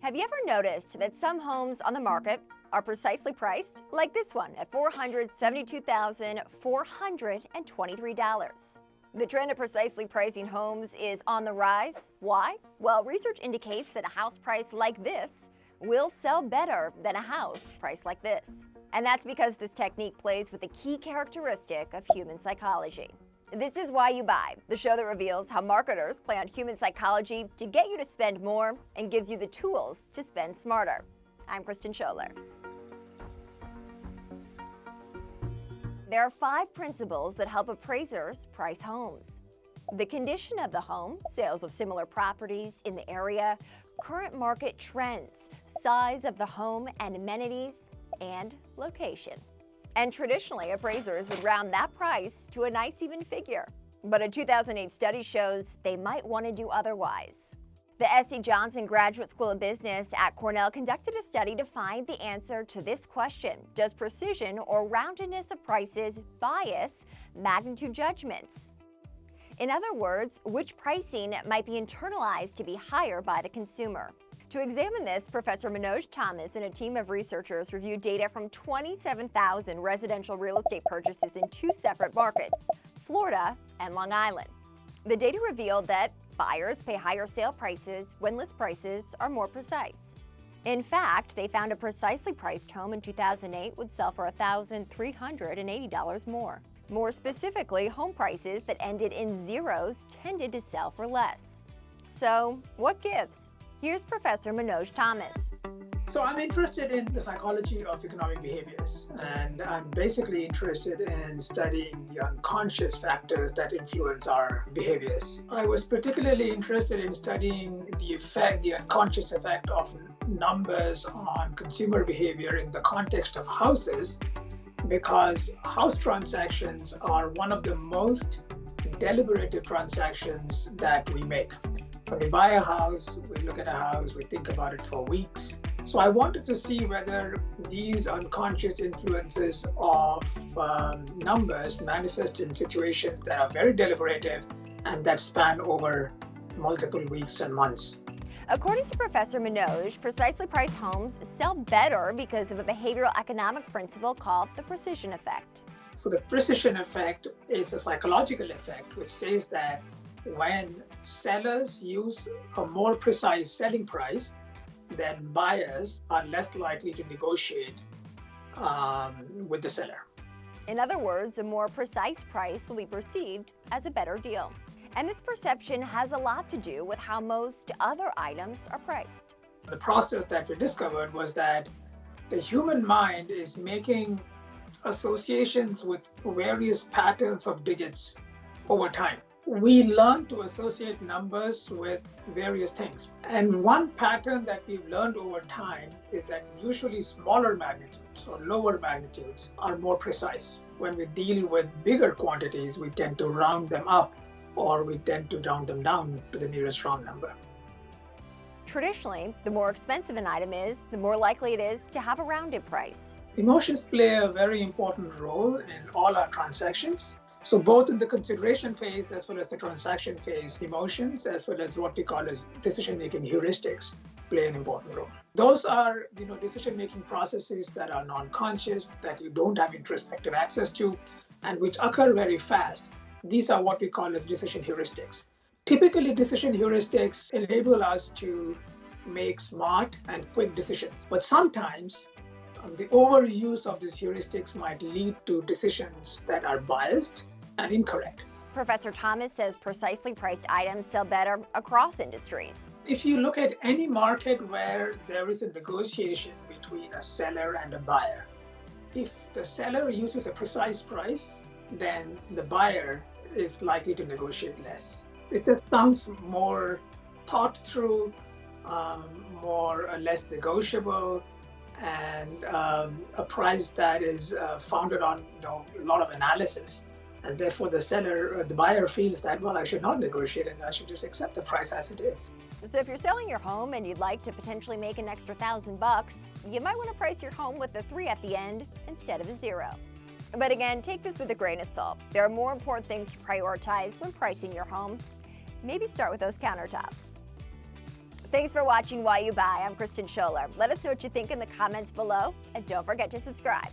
Have you ever noticed that some homes on the market are precisely priced? Like this one at $472,423. The trend of precisely pricing homes is on the rise. Why? Well, research indicates that a house price like this will sell better than a house priced like this. And that's because this technique plays with a key characteristic of human psychology. This is Why You Buy, the show that reveals how marketers play on human psychology to get you to spend more and gives you the tools to spend smarter. I'm Kristen Scholler. There are 5 principles that help appraisers price homes: the condition of the home, sales of similar properties in the area, current market trends, size of the home and amenities, and location. And traditionally, appraisers would round that price to a nice even figure. But a 2008 study shows they might want to do otherwise. The S.C. Johnson Graduate School of Business at Cornell conducted a study to find the answer to this question: does precision or roundedness of prices bias magnitude judgments? In other words, which pricing might be internalized to be higher by the consumer? To examine this, Professor Manoj Thomas and a team of researchers reviewed data from 27,000 residential real estate purchases in 2 separate markets, Florida and Long Island. The data revealed that buyers pay higher sale prices when list prices are more precise. In fact, they found a precisely priced home in 2008 would sell for $1,380 more. More specifically, home prices that ended in zeros tended to sell for less. So, what gives? Here's Professor Manoj Thomas. So I'm interested in the psychology of economic behaviors, and I'm basically interested in studying the unconscious factors that influence our behaviors. I was particularly interested in studying the unconscious effect of numbers on consumer behavior in the context of houses, because house transactions are one of the most deliberative transactions that we make. When we buy a house, we look at a house, we think about it for weeks. So I wanted to see whether these unconscious influences of numbers manifest in situations that are very deliberative and that span over multiple weeks and months. According to Professor Manoj, precisely priced homes sell better because of a behavioral economic principle called the precision effect. So the precision effect is a psychological effect which says that when sellers use a more precise selling price, then buyers are less likely to negotiate with the seller. In other words, a more precise price will be perceived as a better deal. And this perception has a lot to do with how most other items are priced. The process that we discovered was that the human mind is making associations with various patterns of digits over time. We learn to associate numbers with various things. And one pattern that we've learned over time is that usually smaller magnitudes or lower magnitudes are more precise. When we deal with bigger quantities, we tend to round them up, or we tend to round them down to the nearest round number. Traditionally, the more expensive an item is, the more likely it is to have a rounded price. Emotions play a very important role in all our transactions. So both in the consideration phase as well as the transaction phase, emotions as well as what we call as decision-making heuristics play an important role. Those are, decision-making processes that are non-conscious, that you don't have introspective access to, and which occur very fast. These are what we call as decision heuristics. Typically, decision heuristics enable us to make smart and quick decisions. But sometimes, the overuse of these heuristics might lead to decisions that are biased and incorrect. Professor Thomas says precisely priced items sell better across industries. If you look at any market where there is a negotiation between a seller and a buyer, if the seller uses a precise price, then the buyer is likely to negotiate less. It just sounds more thought through, more or less negotiable, and a price that is founded on a lot of analysis. And therefore the buyer feels that, well, I should not negotiate and I should just accept the price as it is. So if you're selling your home and you'd like to potentially make an extra $1,000, you might want to price your home with a 3 at the end instead of a 0. But again, take this with a grain of salt. There are more important things to prioritize when pricing your home. Maybe start with those countertops. Thanks for watching Why You Buy. I'm Kristen Scholler. Let us know what you think in the comments below, and don't forget to subscribe.